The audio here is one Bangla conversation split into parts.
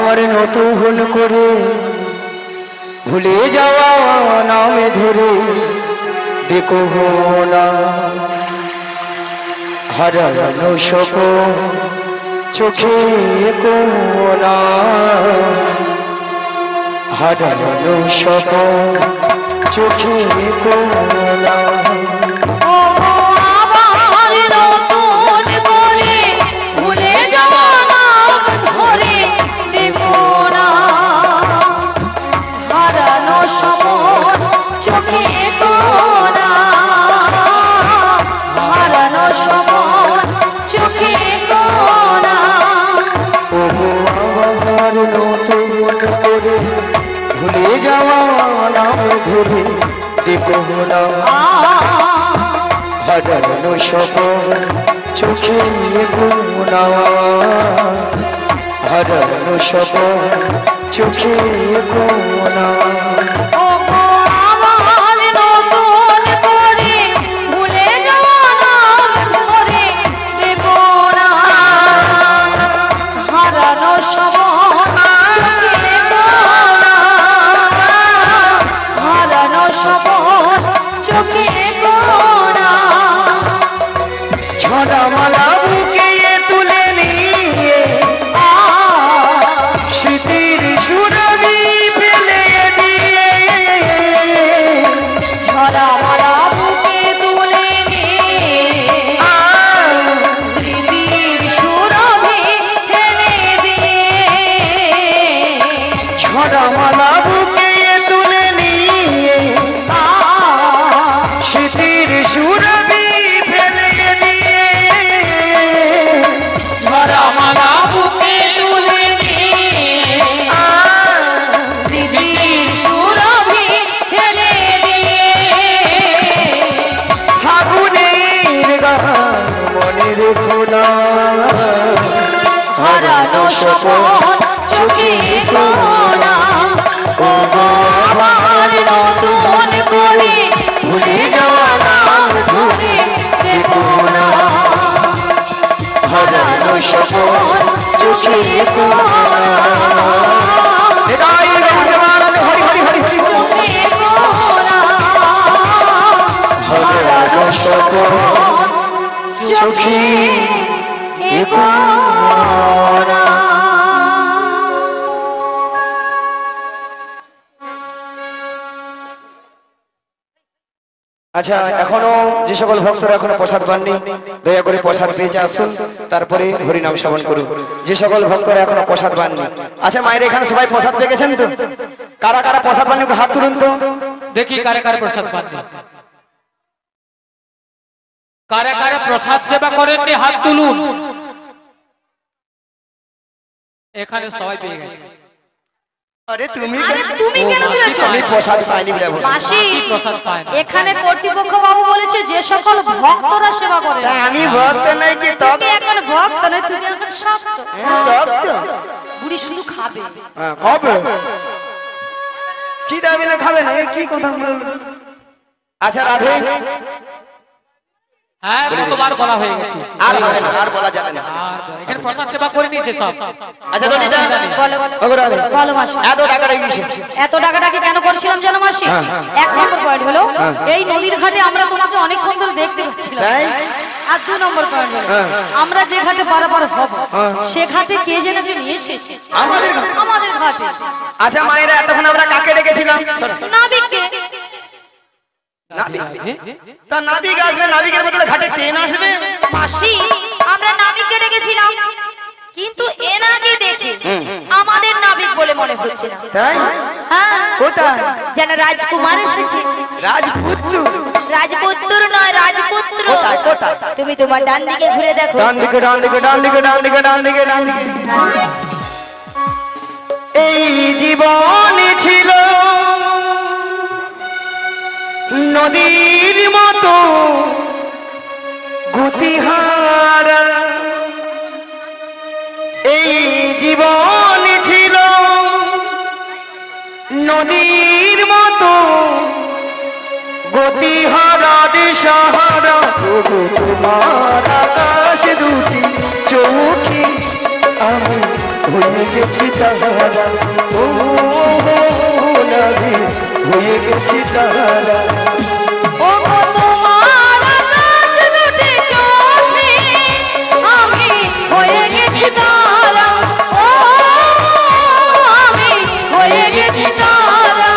আমার নতুন করে ভুলে যাওয়া নামে ধরে দেখো না হারানো শোক চোখে কোনা হারানো শোক চোখে কোনা ভুলে যাওয়া নাম ধরে দেখো না হারানো স্বপন চোখে কোনা হারানো স্বপন চোখে কোনা হারানো স্বপন চোখে কোনা ও গো আমার নতুন করে ভুলে যাওয়া নাম ধরে দেখো না হারানো স্বপন চোখে কোনা হারানো স্বপন চোখে আচ্ছা এখনো যে সকল ভক্তরা এখনো প্রসাদ পাননি দয়া করে প্রসাদ পেয়ে আসুন তারপরে হরিনাম শ্রবণ করুন যে সকল ভক্তরা এখনো প্রসাদ পাননি আচ্ছা মায়ের এখানে সবাই প্রসাদ পেয়ে গেছেন তো কারা কারা প্রসাদ পাননি হাত তুলুন তো দেখি কারা কারা প্রসাদ পাননি কারা কারা প্রসাদ সেবা করেননি হাত তুলুন এখানে সবাই পেয়ে গেছে আরে তুমি কেন দিয়েছো আমি প্রসাদ পাইনি বলে মাসি প্রসাদ পায় না এখানে কর্তৃপক্ষ বাবু বলেছে যে সকল ভক্তরা সেবা করে আমি ভক্ত নাই কি তব তুমি এখন ভক্ত নয় তুমি এখন শক্ত তব তো বুড়ি শুধু খাবে কবে কি দাবিলে খাবে না কি কথা বলল আচ্ছা রাধে হ্যাঁ কতবার বলা হয়ে গেছে আর হবে না আর বলা যাবে না এখানে প্রসাদ সেবা করে নিয়েছে সব আচ্ছা দড়ি যা বলো ওগো রাধে বলো মাসি এত টাকা রেখেছি এত টাকাটাকে কেন করছিলাম জানো মাসি এক নম্বর পয়েন্ট হলো এই নদীর ঘাটে আমরা তোমাকে অনেকক্ষণ ধরে দেখতে পাচ্ছিলাম তাই আর 2 নম্বর পয়েন্ট হলো আমরা যে ঘাটে পারাপার হব সে ঘাটে কে যেন নিয়ে এসেছে আমাদের ঘাটে আচ্ছা মায়েরা এতক্ষণ আমরা কাকে ডেকেছিলাম নাবিককে তা নাবিক আসবে নাবিকের বদলে ঘাটে ট্রেন আসবে মাসি আমরা নাবিককে ডেকেছিলাম কিন্তু এনাকে দেখে আমাদের নাবিক বলে মনে হচ্ছে না তাই হ্যাঁ কোথায় যেন রাজকুমার এসেছে রাজপুত্র রাজপুত্র নয় রাজপুত্র কোথায় কোথায় তুমি তোমার ডান দিকে ঘুরে দেখো ডান দিকে ডান দিকে ডান দিকে ডান দিকে ডান দিকে ডান দিকে এই জীবন ছিল নদীর মতো গতিহারা এই জীবন ছিল নদীর মতো গতিহারা দিশাহারা তোমার আকাশ দুটি চোখে আমি হয়ে গেছি তারা ও নাবি হয়ে গেছি তারা ও গো তোমার আকাশ দুটি চোখে আমি হয়ে গেছি তারা ও আমি হয়ে গেছি তারা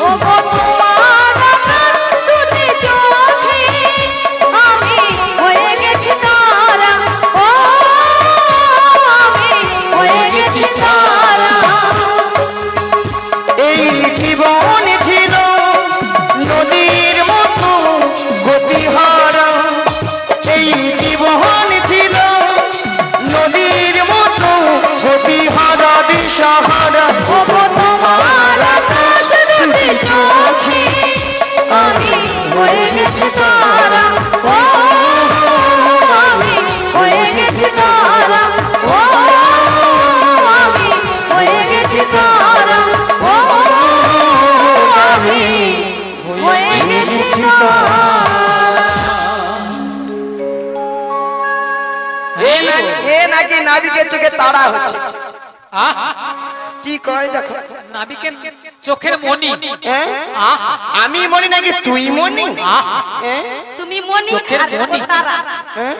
ও গো তোমার আকাশ দুটি চোখে আমি হয়ে গেছি তারা ও আমি হয়ে গেছি তারা এই জীবন ছিল নদীর মতো গতিহারা এই জীবন ছিল নদীর মতো গতিহারা দিশাহারা ও গো তোমার আকাশ দুটি চোখে আমি হয়ে গেছি তারা ও আমি হয়ে গেছি তারা ও আমি হয়ে গেছি তারা ও আমি হয়ে গেছি তারা এ নাকি নাবিকের চোখে তারা হচ্ছে আহ, কি কয় দেখো নাবিকের চোখের মনি হ্যাঁ? আমি মনি নাকি তুই মনি হ্যাঁ? তুমি মনি চোখের আর ও মনি। তারা হ্যাঁ?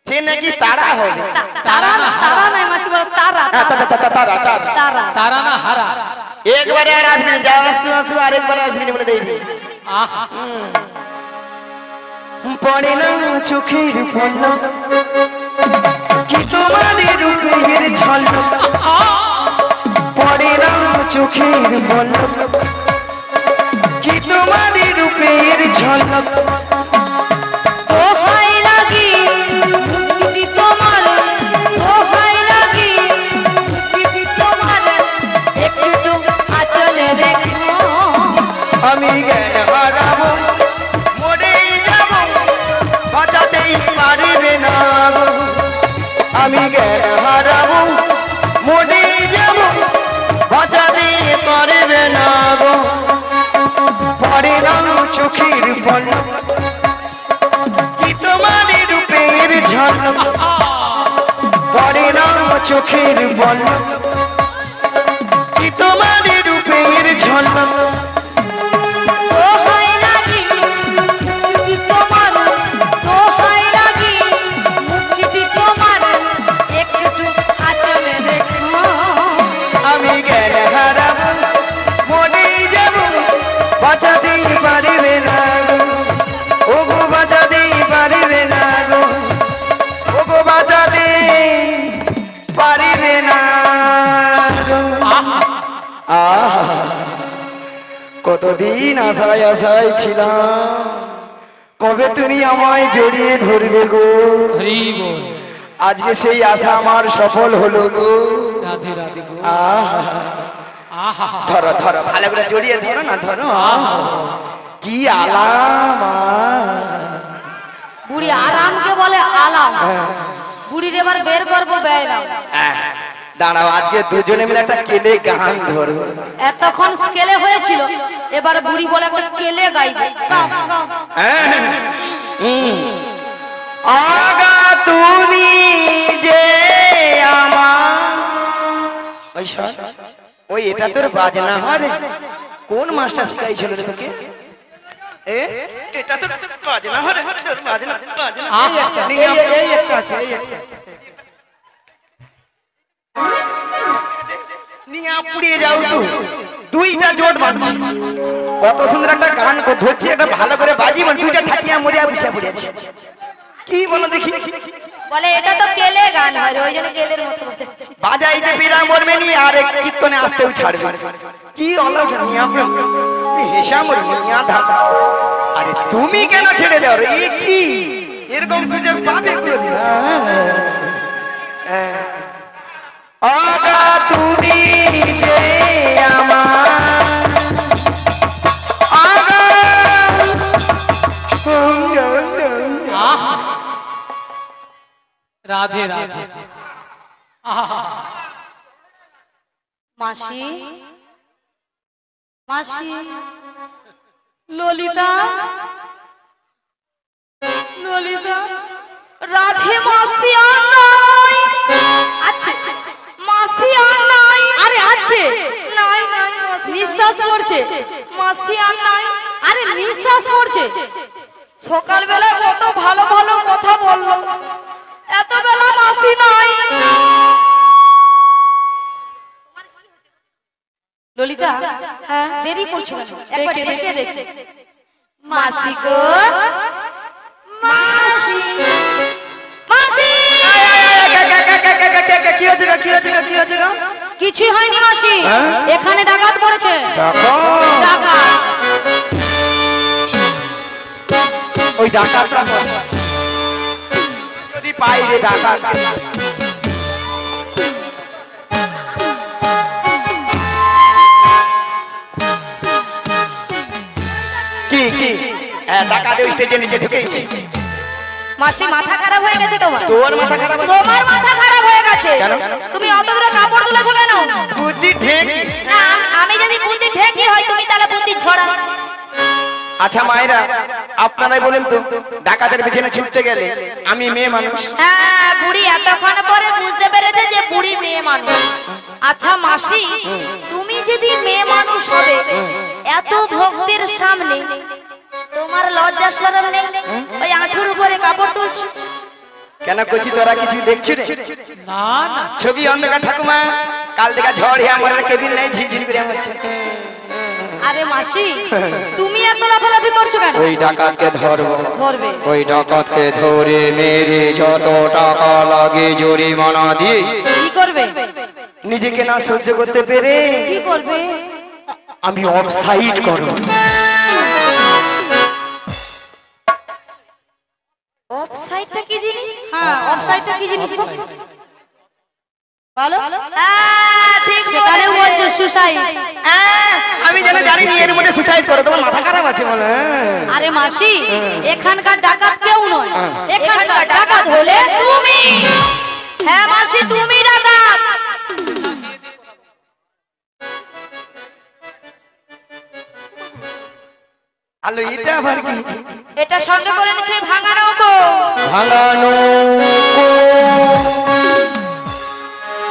সে নাকি তারা হবে তারা তারা নাই মাসি বলো তারা তারা তারা তারা না হারা একবারে আর আসবি না যা আসু আসু আরেকবার আসবি না বলে দেখবি আহ, পড়ে না চোখের পলক কি তোমাদের রূপের ঝলক পড়ে না চোখের পলক কি তোমাদের রূপের ঝলক দোহাই লাগি মুক্তি তোমার দোহাই লাগি মুক্তি তোমার একটু আঁচলে রেখো আমি জ্ঞান হারাবো মরেই যাব বাঁচাতেই পারবে না গো। আমি জ্ঞান হারাবো মরেই যাব বাঁচাতে পারবে না গো পরে না চোখের পলক কি তোমার রূপের ঝলক পরে না চোখের পলক কি তোমার রূপের ঝলক দোহাই লাগি মুক্তি তোমার দোহাই লাগি মুক্তি তোমার একটু আঁচলে রেখো আমি জ্ঞান হারাবো মরেই যাব বাঁচাতেই পারবে না গো ও গো বাঁচাতেই পারবে না গো ও গো বাঁচাতে পারবে না গো। আহা কতদিন আশায় আশায় ছিলাম কবে তুমি আমায় জড়িয়ে ধরবে গো হরি বল আজকে সেই আশা আমার সফল হলো গো রাধে রাধে গো আহা আহা ধরো ধরো ভালো করে জড়িয়ে ধরো না ধরো কি আলাম বুড়ি আরামকে বলে আলাম বুড়ির এবার বের করবো বেয়রাম দাঁড়াও আজকে দুজনে মিলে একটা কেলে গান ধরবো এতক্ষণ স্কেলে হয়েছিল এবার বুড়ি বলে একটা কেলে গাইবে গাও, গাও। আগা তুমি যে আমার ওই শোন, ওই এটা তোর বাজনা হরে কোন মাস্টার শিখাইছিল রে তোকে এ এটা তোর বাজনা হরে তোর বাজনা বাজনা এই একটা আছে এই একটা নিয়ে পুড়িয়ে যাও তো দুইটা জোট বাঁধছি কত সুন্দর একটা গান ধরছি একটা ভালো করে বাজি মানে দুইটা ঠাটিয়া মরিয়া বসে পড়েছে কি বলো দেখি বলে এটা তো কেলে গান হয় ওই জন্য কেলের মতো বসেছি বাজাইতে পিরা মরবে নি আর এক কীর্তনে আসতেও ছাড়বে কি অলৌট নিয়া হেসা মরবে নিয়া ধাপা আরে তুমি কেন ছেড়ে দাও রে এ কি এরকম সুযোগ পাবে কোনোদিন আগা তুমি যে আমার আগা রাধে রাধে আহা মাসি মাসি ললিতা ললিতা রাধে মাসি আর নাই আছে মাসি আর নাই আরে আছে নাই নাই নিঃশ্বাস পড়ছে মাসি আর নাই আরে নিঃশ্বাস পড়ছে সকালবেলা কত ভালো ভালো কথা বললো এত বেলা মাসি নাই ললিতা হ্যাঁ দেরি করছো কেন একবার ডেকে দেখে মাসি গো মাসি মাসি কি হয়েছে গো, কি হয়েছে গো, কি হয়েছে গো? কিছুই হয়নি মাসি এখানে ডাকাত পড়েছে ডাকাত? ডাকাত ওই ডাকাতটা যদি পাই রে ডাকাত কি কি ডাকাত ওই স্টেজে নিচে ঢুকেছে। মাসি মাথা খারাপ হয়ে গেছে তোমার তোর মাথা খারাপ হয়েছে? তোমার মাথা খারাপ হয়ে গেছে কেন? তুমি অত দূরে কাপড় তুলেছো কেন বুদ্ধি ঠেক। না আমি যদি বুদ্ধি ঠেকি হয় তুমি তাহলে বুদ্ধি ছড়া আচ্ছা মায়েরা আপনারাই বলেন তো ডাকাতের পিছনে ছুটতে গেলে আমি মেয়ে মানুষ হ্যাঁ বুড়ি এতক্ষণ পরে বুঝতে পেরেছে যে বুড়ি মেয়ে মানুষ আচ্ছা মাসি তুমি যদি মেয়ে মানুষ হবে এত ভক্তের সামনে তোমার লজ্জা শরম নেই ওই আঁঠুর উপরে কাপড় তুলছো কেন করছি তোরা কিছু দেখছি রে? না না ছবি অন্ধকার ঠাকুমা কাল দেখা ঝড় আমার কেবিন নাই ঝিঝির করে আমাচ্ছে। আরে মাসি তুমি এত লাফালাফি করছো কেন ওই ডাকাতকে ধরবো ধরবে ওই ডাকাতকে ধরে মেরে যত টাকা লাগে জরিমানা দিয়ে কি করবে নিজেকে না সহ্য করতে পেরে কি করবে আমি অফসাইড করব। অফসাইডটা কি জিনিস হ্যাঁ অফসাইডটা কি জিনিস বলো হ্যাঁ ঠিক সেখানেও বলছো সুসাইড আমি জানি এর মধ্যে সুসাইড করো তোমার মাথা খারাপ আছে বলে। আরে মাসি এখানকার ডাকাত কেউ নয় এখানকার ডাকাত হলে তুমি হ্যাঁ মাসি তুমি ডাকাত আলো এটা আবার কি? এটা সঙ্গে করে নিচ্ছে ভাঙা নৌকো ভাঙানো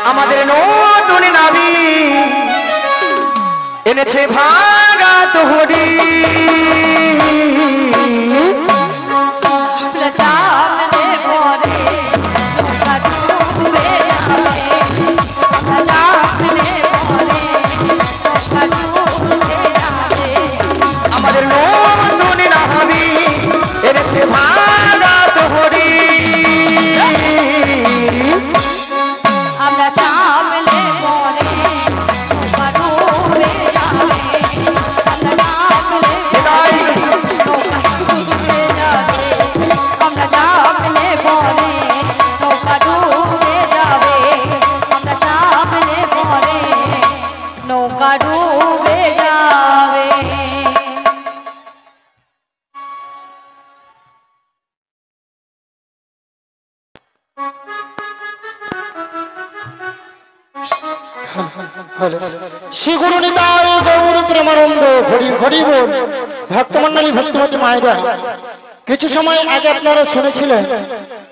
আমাদের নতুন নাবি এনেছে ভাঙা তোহরি চামলে পরে নৌকা ডুবে যাবে চামলে পরে নৌকা ডুবে যাবে আমাদের নতুন নাবি এনেছে ভাঙা তোহরি আমরা চামলে পরে নৌকা ডুবে যাবে আমরা চামলে নৌকা ডুবে যাবে আমরা চামলে পরে নৌকা ডুবে যাবে আমরা চামলে পরে নৌকা ডুবে যাবে শ্রী গুরু নিতাই গৌর প্রেমানন্দ হরি হরি বল। ভক্তমন্ডলী ভক্তিমতী মায়েরা কিছু সময় আগে আপনারা শুনেছিলেন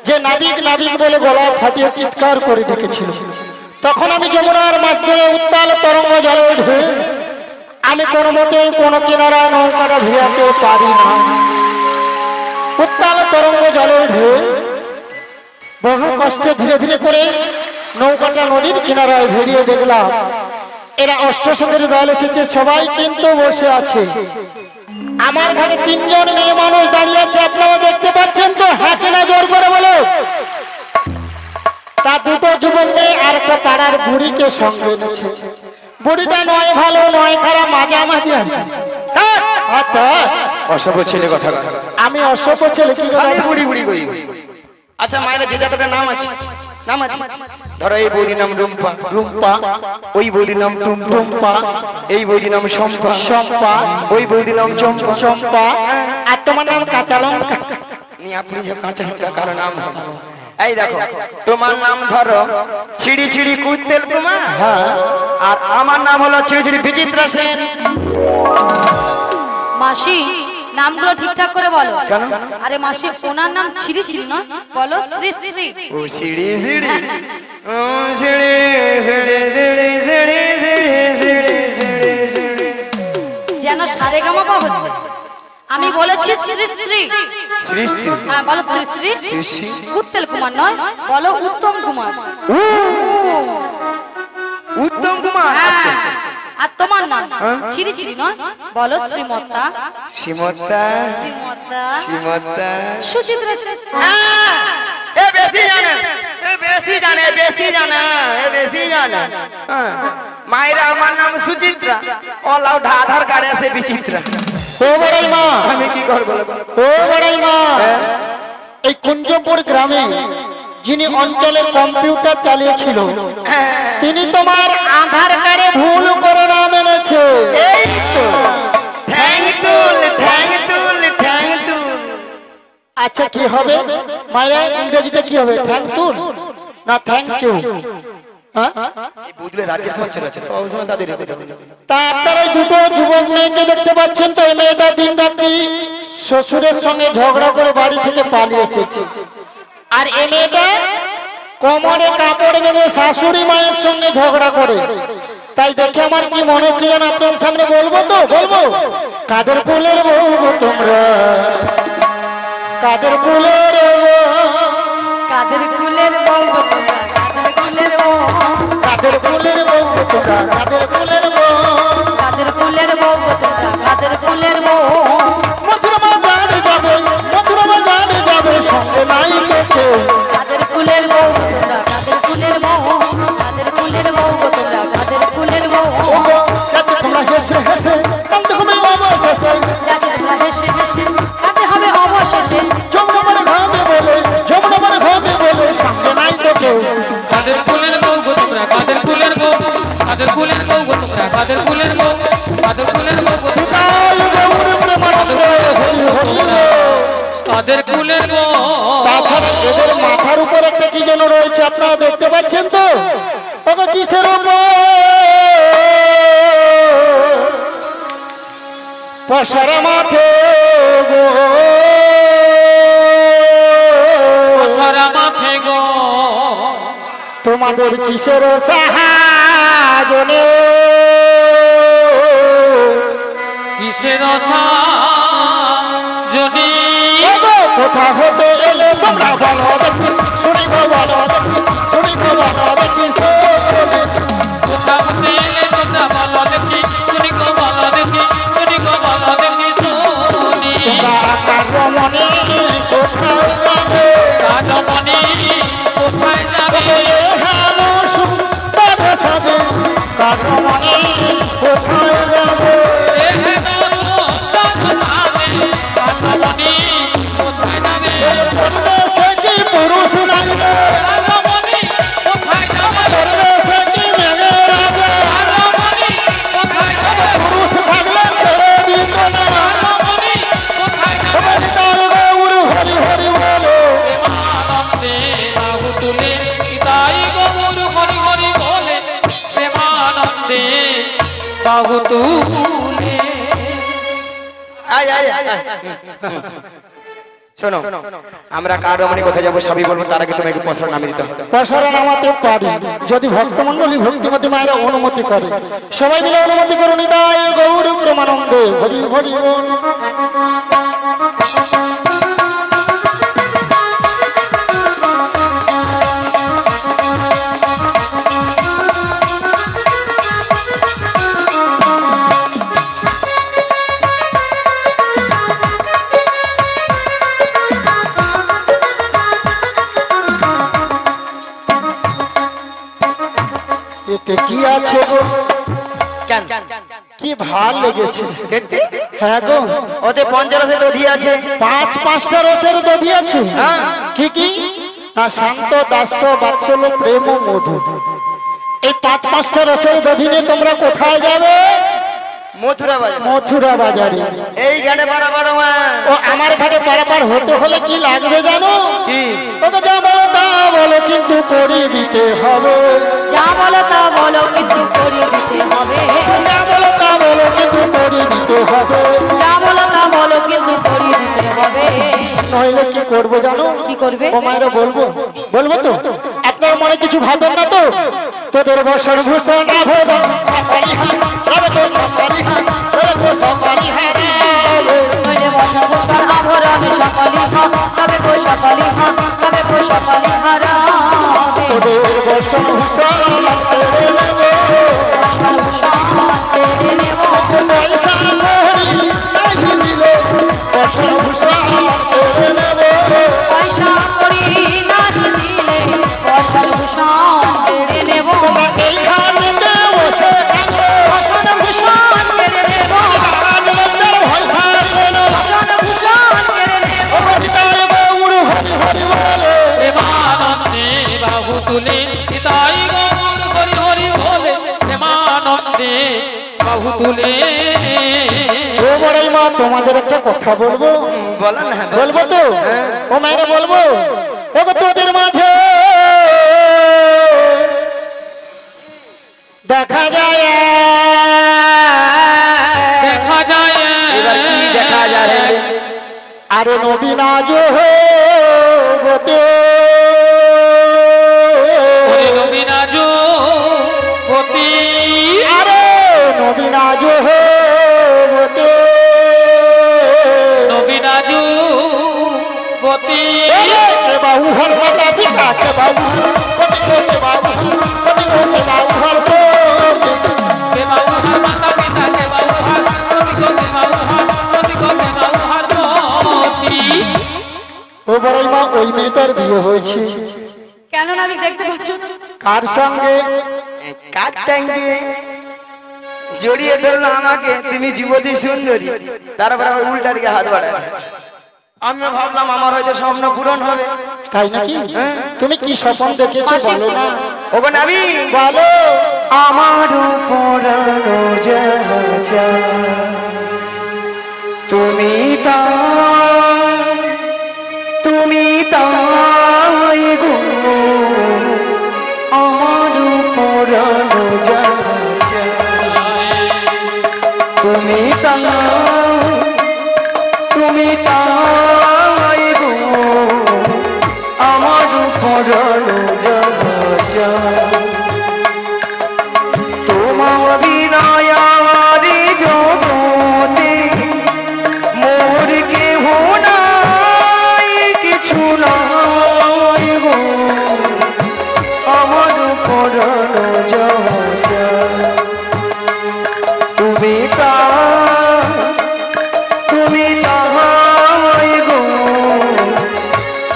যে নাবিক নাবিক বলে গলা ফাটিয়ে চিৎকার করে ডেকেছিল। তখন আমি যমুনার মাছ ধরে উত্তাল তরঙ্গ জলে উঠে আমি কোনো মতে কোনো কিনারায় নৌকাটা ভিড়াতে পারি না। উত্তাল তরঙ্গ জলে উঠে বহু কষ্টে ধীরে ধীরে করে নৌকাটা নদীর কিনারায় ভিড়িয়ে দেখলাম এরা অষ্টসঙ্গের দল এসেছে, সবাই কিন্তু বসে আছে। আমার ঘরে তিনজন মেয়ে মানুষ দাঁড়িয়ে আছে, আপনারা দেখতে পাচ্ছেন তো? হ্যাঁ কিনা জোর করে বলো। তা দুটো যুবক মেয়ে আর একটা পাড়ার বুড়িকে সঙ্গে এনেছে। বুড়িটা নয় ভালো নয় খারাপ, মাঝামাঝি আছে। অসভ্য ছেলে কথা আমি অসভ্য ছেলে কি কথা? বুড়ি বুড়ি করি। আচ্ছা মায়েরা যে যাদের নাম আছে নাম আছে ধরো এই বৌদির নাম রুম্পা রুম্পা, ওই বৌদির নাম টুম্পা টুম্পা, এই বৌদির নাম শম্পা শম্পা, ওই বৌদির নাম চম্পা চম্পা, আর তোমার নাম কাঁচা লঙ্কা। আপনি যে কাঁচা লঙ্কা কারো নাম এই দেখো তোমার নাম ধরো ছিড়ি ছিড়ি কুত্তেল তোমার, আর আমার নাম হলো ছিড়ি ছিড়ি বিচিত্রা সেন। মাসি নামগুলো ঠিকঠাক করে বলো। কেন? আরে মাসি ওনার নাম ছিরি ছিরি না, বলো শ্রী শ্রী। ও সিঁড়ি সিঁড়ি ও সিঁড়ি সিঁড়ি সিঁড়ি সিঁড়ি সিঁড়ি সিঁড়ি সিঁড়ি যেন সারেগামাপা হচ্ছে। আমি বলেছি শ্রী শ্রী। শ্রী শ্রী হ্যাঁ বলো শ্রী শ্রী। শ্রী শ্রী উত্তম কুমার নয়, বলো উত্তম কুমার। উত্তম কুমার। হ্যাঁ, আর তোমার নাম ছিরি ছিরি নয়, বলো শ্রীমত্তা। শ্রীমত্তা শ্রীমত্তা শ্রীমত্তা সুচিত্রা সেন। এ বেশি জানে এ বেশি জানে এ বেশি জানে এ বেশি জানে মায়েরা আমার নাম সুচিত্রা ও লাউডা আধার কার্ডে আছে বিচিত্রা। ও বড়াই মা, আমি কি করব? ও বড়াই মা, এই কুঞ্জপুর গ্রামে যিনি অঞ্চলে কম্পিউটার চালিয়েছিল তিনি তোমার আধার কার্ডে ভুল করে নাম এনেছে। এই তো ঠ্যাং তুল ঠ্যাং তুল ঠ্যাং তুল। আচ্ছা কি হবে মায়েরা, ইংরেজিটা কি হবে? থ্যাংক তুল না থ্যাংক ইউ? হ্যাঁ, এই বুঝলে রাজ্যের খরচ আছে সব সময় তাদের কথা বলে। তা আপনারা এই দুটো যুবক মেয়েকে দেখতে পাচ্ছেন তো, এই মেয়েটা দিন রাত্রি শ্বশুরের সঙ্গে ঝগড়া করে বাড়ি থেকে পালিয়ে এসেছে, আর এই মেয়েটা কোমরে কাপড় বেঁধে শাশুড়ি মায়ের সঙ্গে ঝগড়া করে। তাই দেখে আমার কি মনে হচ্ছে যেন আপনার সামনে বলবো, তো বলবো কাদের কুলের বউ গো তোমরা, কাদের কুলের কাদের কুলের বউ গো তোমরা, কাদের কুলের বউ, কাদের কুলের বউ গো তোমরা, কাদের কুলের বউ, কাদের কুলের বউ গো তোমরা, কাদের কুলের বউ। মথুরা বাজারে যাবে, মথুরা বাজারে যাবে সঙ্গে নাই তো কেউ। কাদের কুলের বউ গো তোমরা, কাদের কুলের বউ, কাদের কুলের বউ গো তোমরা, কাদের কুলের বউ। ওগো চাচা তোমরা হেসে হেসে কান্দতে হবে অবশেষে, যাচ্ছে তোমরা হেসে হেসে কাঁদতে হবে অবশেষে। যমুনার ঘামে বলে, যমুনার ঘামে বলে সঙ্গে নাই তো কেউ। কাদের কুলের বউ গো তোমরা, কাদের কুলের বউ, কাদের কুলের বউ গো তোমরা, কাদের কুলের বউ, কাদের কুলের বউ গো তোমরা, তাই গৌর প্রেমানন্দ হরি হরি রে। কাদের কুলের বউ। তাছাড়া এদের মাথার উপর একটা কি যেন রয়েছে, আপনারা দেখতে পাচ্ছেন তো? ওগো কিসের উপর? পশরা মাথে গো, সারা মাথে গো, তোমাদের কিসের সাহায্যে, কিসের যদি ওগো কোথা হতে এলে তোমরা বলো দেখি, শুনি গো বলো দেখি, শুনি গো বলো দেখি, শুনি। কোথা হতে এলে তোমরা বলো দেখি, শুনি গো বলো দেখি, শুনি গো বলো দেখি শুনি। তোমরা কারমণি কোথায় যাবে, কাদমণি কোথায় যাবে, হেলো সুন্দর সাজে কারমণি কোথায় যাবে। এহেন সুন্দর সাজে কাদমণি কোথায় যাবে, পরিবেশে কি পুরুষ লাগবে, কাদমণি কোথায় যাবে, পরিবেশে কি মেঘে রাজে, কাদমণি কোথায় যাবে, পুরুষ থাকলে ছেড়ে দিত না। কাদমণি কোথায় যাবে। হরি তার গৌর হরি হরি বলে, প্রেমানন্দে বাহু তুলে তাই গৌর হরি হরি বলে, প্রেমানন্দে বাহু তুলে। আয় আয় আয়, আয়। শোনো আমরা কার রমণী কোথায় যাবো সবই বলবো, তার আগে তোমাকে পছন্দ নামে দিতে হবে। পশরা নামাতে পারি যদি ভক্তমন্ডলী ভক্তিমতী মায়েরা অনুমতি করে। সবাই মিলে অনুমতি করুন। তাই গৌর প্রেমানন্দে হরি হরি বল। এতে কি আছে গো? কেন কি ভাল লেগেছে। দেখতে হ্যাঁ গো, ওতে পঞ্চরসে দধি আছে, পাঁচটা রসের দধি আছে। হ্যাঁ। কি কি? না শান্ত দাস্য বাৎসল্য প্রেম ও মধু। এই পাঁচটা রসের দধি নিয়ে তোমরা কোথায় যাবে? মথুরা বাজার। মথুরা বাজারে। এই গানে পারাবার ও আমার ঘাটে পারাপার হতে হলে কি লাগবে জানো? কি? ওকে যা বলো তা বলো কিন্তু করিয়ে দিতে হবে। যা বলো তা বলো কিন্তু করিয়ে দিতে হবে। যা বলো তা বলো কিন্তু করিয়ে দিতে হবে। যা বলো তা বলো কিন্তু করবো জানো? কি করবে? ও মায়েরা বলবো বলবো তো? আপনার মনে কিছু ভাববেন না তো? তোদের বসর ভূষণ আভরণ তবে তো সকালি তবে তো সকালি তোরে বসর ভূষণ আভরণ সকলি হা তবে গো সকলি হা তবে গো সকলি হারাবে তোদের বসর ভূষণ তেরে নেব বসর ভূষণ তেরে নেব পয়সা করি নাই দিলে বসর ভূষণ তেরে নেব পয়সা করি না দিলে বসর ভূষণ তেরে নেব এই ঘাটেতে বসে বসর ভূষণ তেরে নেব রাজলজ্জার ভয় থাকবে না বসর ভূষণ তেরে নেব হরিতার গৌর হরি হরি বলে প্রেমানন্দে বাহু তুলে তাই গৌর হরি হরি বলে প্রেমানন্দে বাহু তুলে ও বড়াই মা তোমাদের একটা কথা বলবো বলো না বলবো তো ও মায়েরা বলবো ওগো তোদের মাঝে দেখা যায় দেখা যায় এবার কি দেখা যায় আরে নবীন আজ হতে ওরে নবীনাজু পতি আরে নবীন আজ হতে নবীনাজু পতি কে বাবু হর মাতা পিতা কে বাবু কবি কে বাবু কবি কে বাবু হর কে বাবু হার মাতা পিতা কে বাবু হার পতি গো কে বাবু হার পতি গো কে বাবু হার পতি ও বড়াই মা ওই মেয়েটার বিয়ে হয়েছে কেন না আমি দেখতে পাচ্ছ কার সঙ্গে কার ট্যাঙ্কে জড়িয়ে ধরলো আমাকে তুমি যুবতী সুন্দরী তারপর আবার উল্টা দিকে হাত বাড়ায় আমিও ভাবলাম আমার হয়তো স্বপ্ন পূরণ হবে তাই নাকি তুমি কি স্বপ্ন দেখেছো বলো না ওগো নাবি বলো আমার পরানো যা তুমি তাই গো আমার পরানো যা তুমি তাই গো আমার পরানো যা তোমার বিনয় আমার জগতে মোর কেহ নাই কিছু নাই গো আমার পরানো যা তুমি তাই গো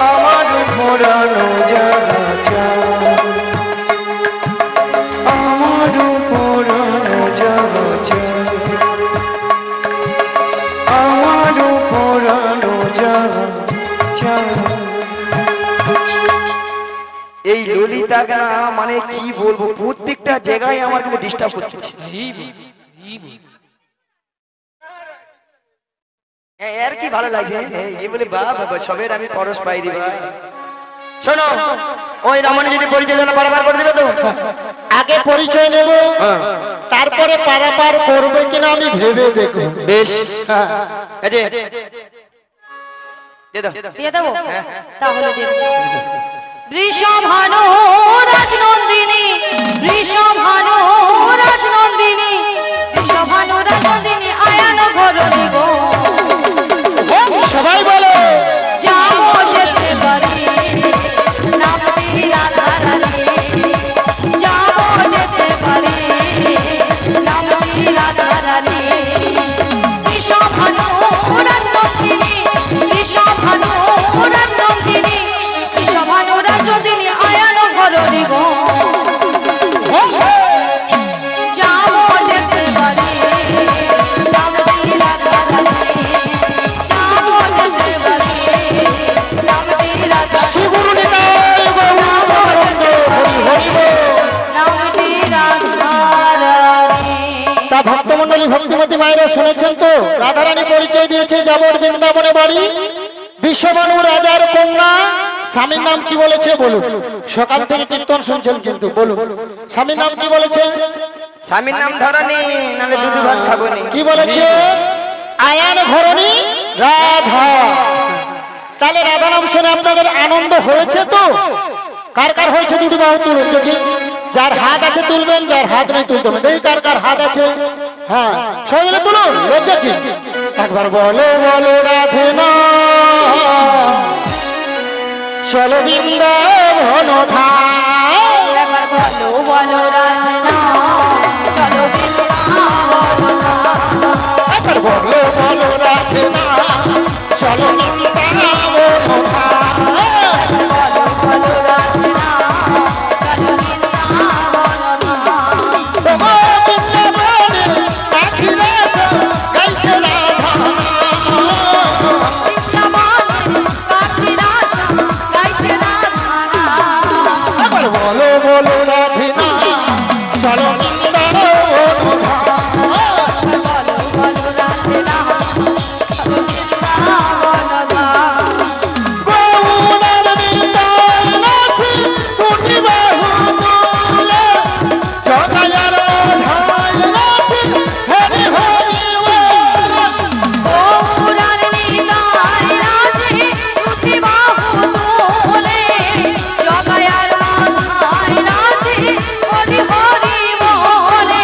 আমার পরানো যা আমার পরানো যা আমার পরানো যা এই ললিতা গানা মানে কি বলবো প্রত্যেকটা জায়গায় আমার কিন্তু ডিস্টার্ব করতেছে এর কি ভালো লাগছে এই বলে বাবা সবের আমি পরশ পাই রে ভাই শোনো ওই রমণী যদি পরিচয় জানা বারবার করে দিবে তো আগে পরিচয় নেব তারপরে পারাপার করবে কিনা আমি ভেবে দেখব বেশ এই যে দে দাও দিয়ে দেবো তাহলে দিয়ে দেবো বৃষভানু রাজনন্দিনী বৃষভানু রাজনন্দিনী বৃষভানু রাজনন্দিনী আয়ান ঘরণী গো সবাই বলে যাবো যেতে পারি নামটি রাধা রানী যাবো যেতে পারি নামটি রাধা রানী বৃষভানু রাজনন্দিনী বৃষভানু রাজনন্দিনী বৃষভানু রাজনন্দিনী আয়ান ঘরণী গো যাবো যেতে পারি নামটি রাধা রানী যাবো যেতে পারি নামটি রাধা শিবগুরু নিতাই গৌরাঙ্গ হরি হরি বল। নামটি রাধা রানী তা ভক্তমণ্ডলী ভক্তিমতী মায়েরা শুনেছেন তো রাধারানী পরিচয় দিয়েছে যাবর বৃন্দাবনে বাড়ি বিশ্ববানু রাজার কন্যা স্বামীর নাম কি বলেছে বলুন সকাল থেকে কীর্তন শুনছেন কিন্তু বলুন স্বামীর নাম কি বলেছে স্বামীর নাম ধরনি নালে দুধ ভাত খাবো নি কি বলেছে আয়ান ঘরণী রাধা তাহলে রাধা নাম শুনে আপনাদের আনন্দ হয়েছে তো? কার কার হয়েছে দুটি বাহু তুলুন দেখি। যার হাত আছে তুলবেন, যার হাত নেই তুলতে হবে। দেখি কার কার হাত আছে। হ্যাঁ সবাই মিলে তুলুন, লজ্জা কি? একবার বলো বলো রাধে না চলো বৃন্দাবন ধাম। একবার বলো বলো রাধে না চলো বৃন্দাবন ধাম। একবার বলো বলো রাধে না চলো বৃন্দাবন ধাম। বলো বলো রাধে না চলো বৃন্দাবন ধাম। ওগো বৃন্দাবনে পাখিরা সব গাইছে রাধা নাম। বৃন্দাবনে পাখিরা সব গাইছে রাধা নাম। একবার বলো বলো রাধে না চলো বৃন্দাবন ধাম। বলো বলো রাধে না চলো বৃন্দাবন ধাম। গৌরার নিতাই নাচে দুটি বাহু তুলে, জগায়ার ধাই নাচে হরি হরি বলে। গৌরার নিতাই নাচে দুটি বাহু তোলে, জগায়ার মাথায় নাচে হরি হরি বলে।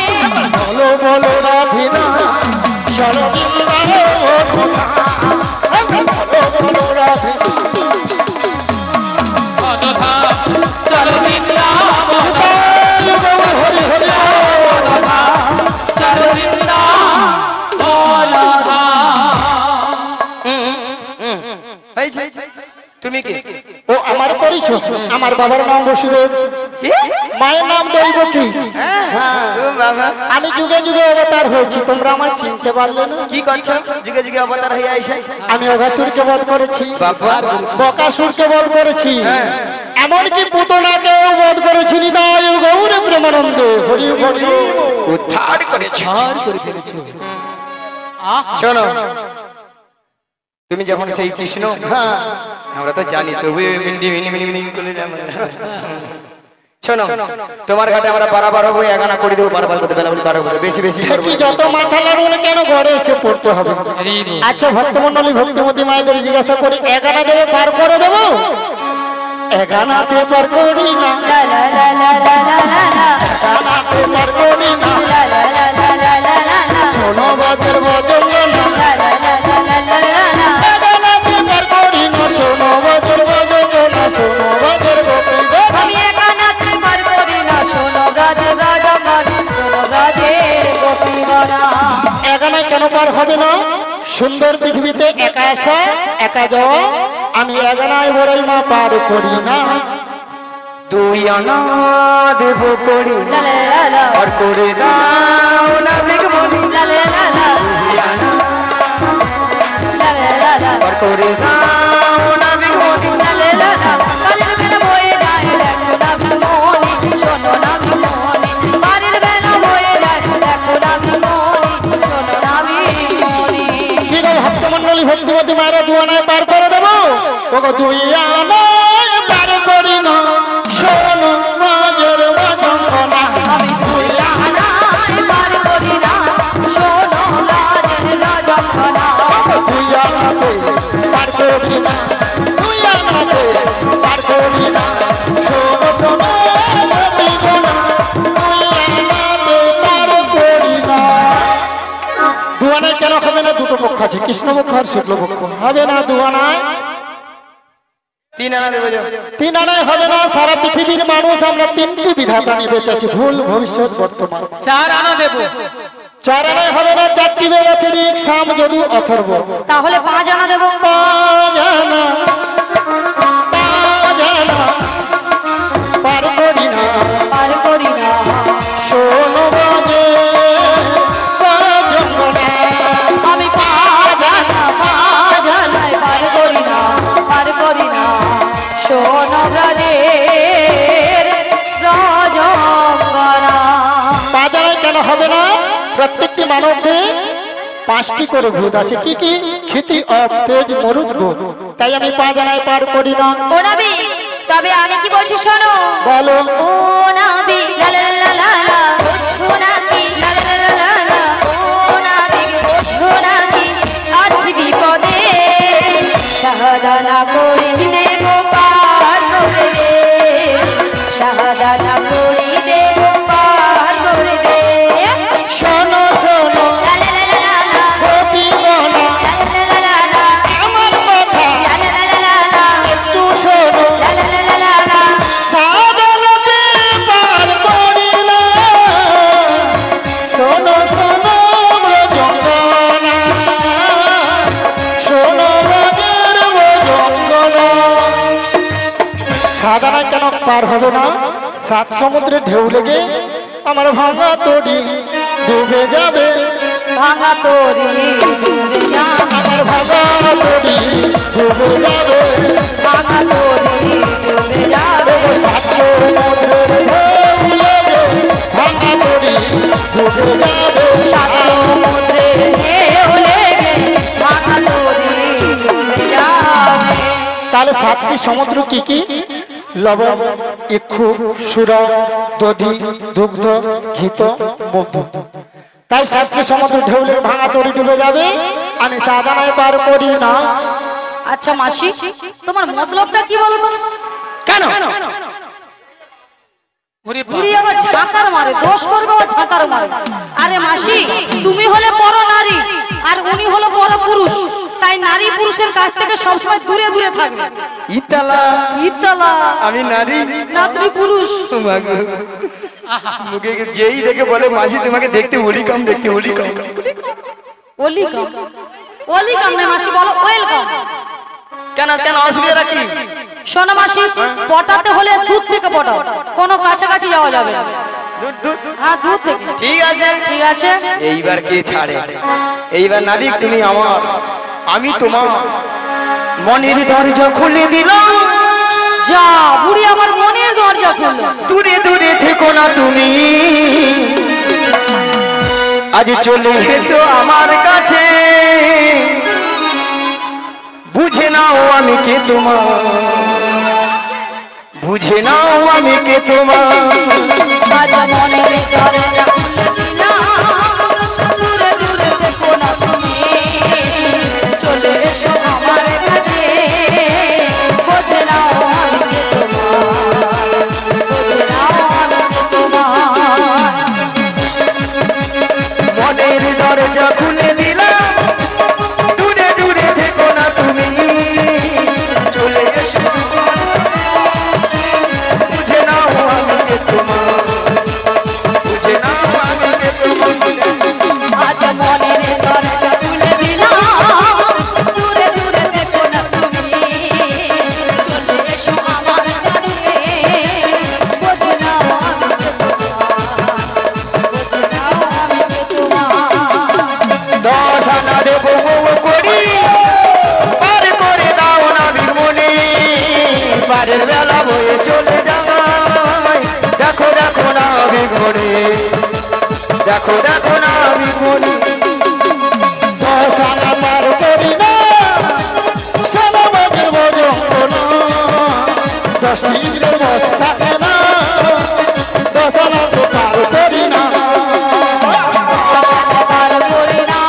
বলো বলো রাধে না চলো বৃন্দাবন ধাম। বলো বলো রাধে চলো বৃন্দাবন হরি হরি চলো বৃন্দাবন হয়েছে? তুমি কি? ও আমার পরিচয়। আমার বাবার নাম বসুদেব, কি? মায়ের নাম দৈবকী। ও বাবা, আমি যুগে যুগে অবতার হয়েছি, তোমরা আমার চিনতে পারলে না। কি করছো? যুগে যুগে অবতার হয়ে আইসে। আমি অঘাসুরকে বধ করেছি, বাবা, বকাসুরকে বধ করেছি, এমনকি পুতনাকেও বধ করেছি। নিতাই গৌর প্রেমানন্দে হরি হরি। উদ্ধার করেছো। ছাড় করে ফেলেছো। আহা শোনো, তুমি যখন সেই কৃষ্ণ, হ্যাঁ আমরা তো জানি, তবু মিন্ডি মিনি মিনি মিনি করে শোনো, তোমার ঘাটে আমরা বারবার হবো, এগানা করে দেবো, বারবার করতে বেলা বলে 12 করে বেশি বেশি করবো। কি যত মাথা লাগুন কেন ঘরে এসে পড়তে হবে? আচ্ছা ভক্তমন্ডলী ভক্তিমতী মায়েদের জিজ্ঞাসা করি, এগানা দেবে পার করে দেবো? এগানাতে পার করি না, লা লা লা লা লা লা লা লা। এগানাতে পার করি না। লা লা লা লা লা লা লা লা। শোনো বাজের বদল না, লা লা লা লা লা লা লা লা। এগানাতে পার করি না। শোনো বাজের বদল না, শোনো বাজের গোপী গোপী। আমি একানাতে পার করি না, শোনো ব্রজে ব্রজগণ, শোনো ব্রজের গোপীগণা। এগানায় কেন পার হবে না? সুন্দর পৃথিবীতে একা আসা একা যাওয়া, আমি এগানায় বড়ই মা পার করি না। 2 আনা দেবো করি, লা লা লা লা। আর করে দাও না বেগমনি। লা লা লা লা। 2 আনা লা লা লা লা। আর করে দাও না বেগমনি। লা লা লা লা। বাড়ির বেলা বয়ে যায় দেখো না বিমনি, শোনো না বিমনি। বাড়ির বেলা বয়ে যায় দেখো না বিমনি, শোনো না বিমনি। কি গো ভক্তমন্ডলী ভক্তিমতী মায়েরা 2 আনায় পার করে দেবো? ওগো 2 আনায় পার করি না, শোনো বাজের বাজনা। আমি দুই আনায় পার করি না, শোনো ব্রজের ব্রজগণা। 2 আনাতে পার করি না, 2 আনাতে পার করি না। শোনো শোনো গোপীগণা, 2 আনাতে পার করি না। 2 আনায় কেন হবে না? দুটো পক্ষ আছে, কৃষ্ণ পক্ষ আর শুক্ল পক্ষ। হবে না 2 আনায়? 3 আনা দেবো যাও। 3 আনায় হবে না। সারা পৃথিবীর মানুষ আমরা 3টি বিধাতা নিয়ে বেঁচে আছি, ভুল ভবিষ্যৎ বর্তমান। 4 আনা দেবো। 4 আনায় হবে না। 4টি বেদ আছে, ঋক সাম যদু অথর্ব। তাহলে 5 আনা দেবো। 5 আনা, 5 আনা পার করি না, পার করি না। শোনো বাজে বাজনা। আমি 5 আনায় পার করি না, পার করি না। শোনো ব্রজের ব্রজগণা। 5 আনায় কেন হবে না? প্রত্যেকটি মানবকে 5টি করে ভূত আছে। কি কি? ক্ষিতি, অপ, তেজ, মরুদ্গ। তাই আমি 5 আনায় পার করি না। ও নবী, তবে আমি কি বলছি শোনো। বলো। ও নবী, লা লা লা লা লা, বুঝো নাকি? লা লা লা লা লা, ও নবী, বুঝো নাকি? আজ বিপদে সাধনা পার হবে না, 7 সমুদ্রে ঢেউ লেগে আমার ভাঙা তরি ডুবে যাবে। ভাঙা তরি ডুবে যাবে, আমার ভাঙা তরি ডুবে যাবে। ভাঙা তরি ডুবে যাবে। 7 সমুদ্রের ঢেউ লেগে ভাঙা তরি ডুবে যাবে। 7 সমুদ্রের ঢেউ লেগে ভাঙা তরি ডুবে যাবে। তাহলে 7টি সমুদ্র কি কি? লবণ, ইক্ষু, সুর, দধি, দুগ্ধ, ঘিত, মুগ্ধ। তাই 7টি সমুদ্র ঢেউলে ভাঙা তরি ডুবে যাবে, আমি সাধনায় পার করি না। আচ্ছা মাসি, তোমার মতলবটা কি বলো তো? কেন? ওরে বুড়ি আবার ঝাঁকার মারে, দোষ করবে আবার ঝাঁকার মারে। আরে মাসি, তুমি হলে বড় নারী আর উনি হলো বড় পুরুষ, তাই নারী পুরুষের কাছ থেকে সবসময় দূরে দূরে থাকবে। ইতালা ইতলা আমি নারী, না তুমি পুরুষ। মুখে যেই দেখে বলে মাসি তোমাকে দেখতে ওলিকাম, দেখতে ওলিকাম। ওলিকাম, ওলিকাম না মাসি, বলো ওয়েলকাম। কেন কেন অসুবিধা কি? শোনো মাসি, পটাতে হলে দুধ থেকে পটাও, কোনো কাছাকাছি যাওয়া যাবে না। দুধ দুধ হ্যাঁ দুধ থেকে। ঠিক আছে ঠিক আছে। এইবার কে ছাড়ে? এইবার নাবিক তুমি আমার, আমি তোমার মনের দরজা খুলে দিলাম। যা, বুড়ি আমার মনের দরজা খুললো। দূরে দূরে থেকো না তুমি, আজ চলে এসো আমার কাছে। বুঝে নাও আমি কে তোমার, বুঝে নাও আমি কে তোমার। আজ মনের দরজা খুলে দিলাম, দূরে দূরে থেকো না তুমি, চলে এসো আমার কাছে। বোঝে নাও আমি কে তোমার, বোঝে নাও আমি কে তোমার। মনের দরজা খুলে দিলাম, দূরে দূরে থেকো না তুমি, চলে এসো। বুঝে নাও আমি কে তোমার, বুঝে নাও আমি কে তোমার। আজ মনের দরজা খুলে দিলাম, দূরে দূরে থেকো না তুমি, চলে এসো আমার কাছে। বোঝে নাও আমি কে তোমার, বোঝে নাও আমি কে তোমার। 10 আনা দেবো বউ করি, পার করে দাও না বিমনি। পারের বেলা বয়ে চলে যায়, দেখো দেখো না বিমনি, দেখো দেখো না বিমনি। 10 আনা পার করি না, সোনা বাজের বজঙ্গনা। 10টি ইন্দ্রের বশ থাকে না, 10 আনা তো পার করি না। পার করি না,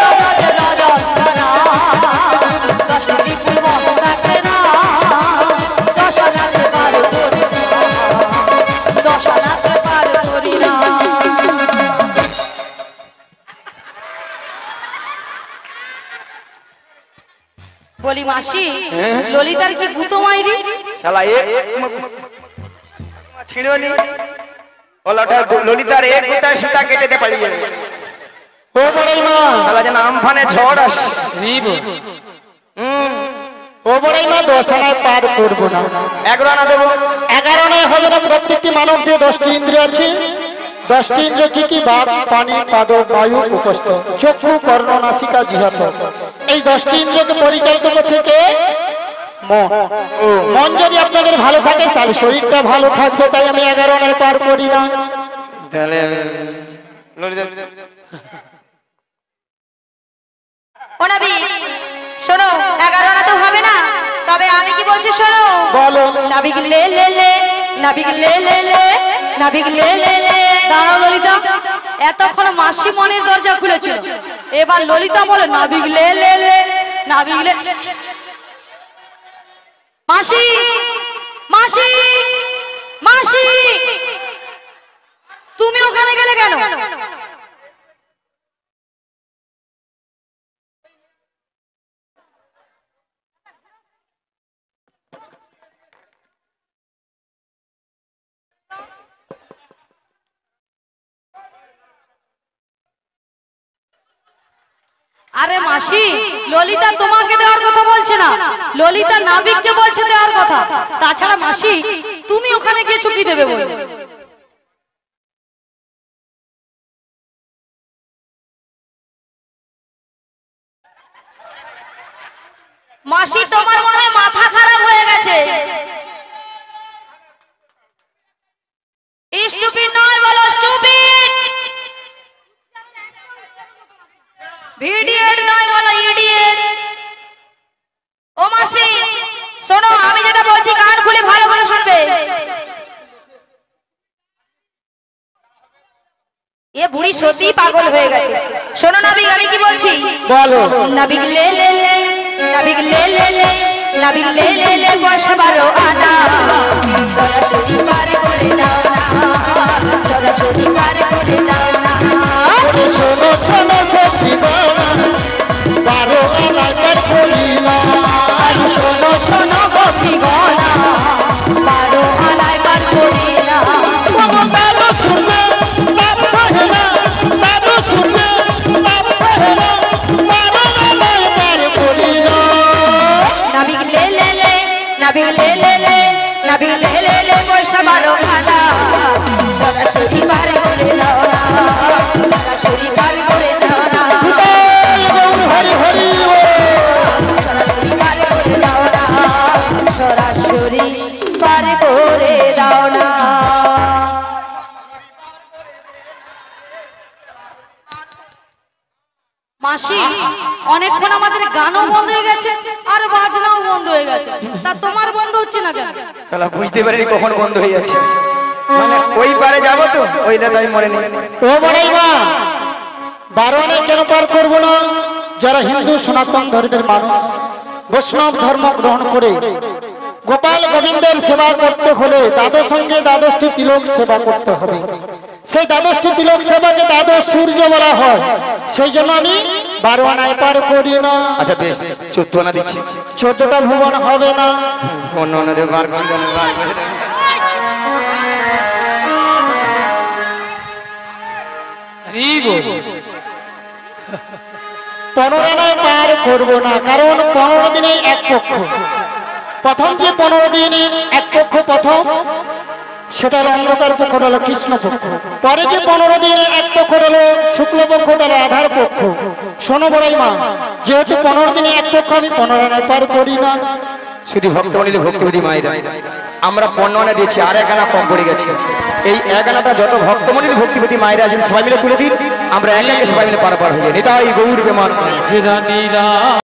তোমাদের রজনীগন্ধা, দশটি ফুল বন্ধ থাকে না, 10 আনাতে পার করি না, 10 আনাতে পার করি না। বলি মাসি, ললিতার কি গুতো মাইরি? শালা ছিড়নি ওলাটা ললিতার এক গুতায় সুতা কেটে দে পালিয়ে যাবে। ও বড়াই মা, শালা যেন আমফানে ঝড় আসে। ও বড়াই মা, 10 আনায় পার করবো না। 11 আনা দেবো। 11 আনায় হবে না। প্রত্যেকটি মানব যে 10টি ইন্দ্রিয় আছে, 10টি ইন্দ্রিয় কি কি? বাক, পানি, পাদ, বায়ু, উপস্থ, চক্ষু, কর্ণ, নাসিকা, জিহ্ব। এই 10টি ইন্দ্রিয়কে পরিচালিত করছে কে? মন। মন যদি আপনাদের ভালো থাকে তাহলে শরীরটা ভালো থাকবে, তাই আমি 11 আনায় পার করি না। তাহলে ললিতা ও নবী, শোনো, 11 আনা তো হবে না, তবে আমি কি বলছি শোনো। বলো। নাবিক লে লে লে, নাবিক লে লে লে, নাবিক লে লে লে। দাঁড়াও ললিতা, এতক্ষণ মাসি মনের দরজা খুলেছিল, এবার ললিতা বলে নাবিক লে লে লে, নাবিক লে। মাসি, মাসি, মাসি, তুমি ওখানে গেলে কেন? আরে মাসি, ললিতা তোমাকে দেওয়ার কথা বলছে না, ললিতা নাবিককে বলছে দেওয়ার কথা। তাছাড়া মাসি, তুমি ওখানে গিয়ে চুক্তি দেবে বলে। মাসি, তোমার মনে হয় মাথা খারাপ হয়ে গেছে। স্টুপিড নয়, বলো স্টুপিড। ইডিয়েট নয়, বলো ইডিয়েট। ও মাসি শোনো, আমি যেটা বলছি কান খুলে ভালো করে শুনবে। এ বুড়ি সত্যি পাগল হয়ে গেছে। শোনো নাবিক, আমি কি বলছি বলো। নাবিক লে লে লে, নাবিক লে লে লে, নাবিক লে লে লে, পয়সা 12 আনা, সরাসরি পার করে দাও না, সরাসরি পার করে দাও না। শোনো শোনো সখী বানা, 12 আনায় পার করি না। শোনো শোনো গোপী গনা, 12 আনায় পার করি না। বারো শুনবে বাপ সাহেলা, 12 শুনবে বাপ সাহেলা, 12 আনায় পার করি না। নাবিক লে লে লে, নাবিক লে লে লে, নাবিক লে লে লে, পয়সা 12 আনা, সরাসরি পার করে দাও না, সরাসরি পার করে দাও না, হরি হরি সরাসরি পার করে দাও না, সরাসরি পার করে দাও না। মাসি, অনেকক্ষণ আমাদের গানও বন্ধ হয়ে গেছে আর বাজনাও বন্ধ হয়ে গেছে, তা তোমার বন্ধ হচ্ছে না কেন? তাহলে বুঝতে পারিনি কখন বন্ধ হয়ে যাচ্ছে। মানে ওই পারে যাবো তো, ওইটা তো আমি মনে নেই। ও বড়াই মা, 12 আনায় কেন পার করবো না? যারা হিন্দু সনাতন ধর্মের মানুষ, বৈষ্ণব ধর্ম গ্রহণ করে গোপাল গোবিন্দের সেবা করতে হলে দ্বাদশ সঙ্গে 12টি তিলক সেবা করতে হবে। সেই 12টি তিলক সেবাকে দ্বাদশ সূর্য বলা হয়। সেই জন্য আমি 12 আনায় পার করি না। আচ্ছা বেশ, 14 আনা দিচ্ছি। 14টা ভুবন হবে না। অন্য অন্যদের বার করে দেন, বার করে দেন। এই বল 15 আনায় পার করবো না, কারণ 15 দিনে এক পক্ষ। প্রথম যে 15 দিন এক পক্ষ, প্রথম সেটা হলো অন্ধকার পক্ষ, হলো কৃষ্ণ পক্ষ। পরে যে 15 দিন এক পক্ষ হলো শুক্ল পক্ষ, হলো রাধার পক্ষ। শোনো বড়াই মা, যেহেতু 15 দিনে এক পক্ষ, আমি 15 আনায় পার করি না। শুধু ভক্তমণি ভক্তিপতি মায়েরা, আমরা 15 আনা দিয়েছি, আর 1 আনা কম পড়ে গেছে। এই 1 আনাটা যত ভক্তমণি ভক্তিপতি মায়েরা আছেন সবাই মিলে তুলে দিন, আমরা একে একে সবাই মিলে পারাপার হয়ে যাই। নিতাই গৌর বিমান। রানীরা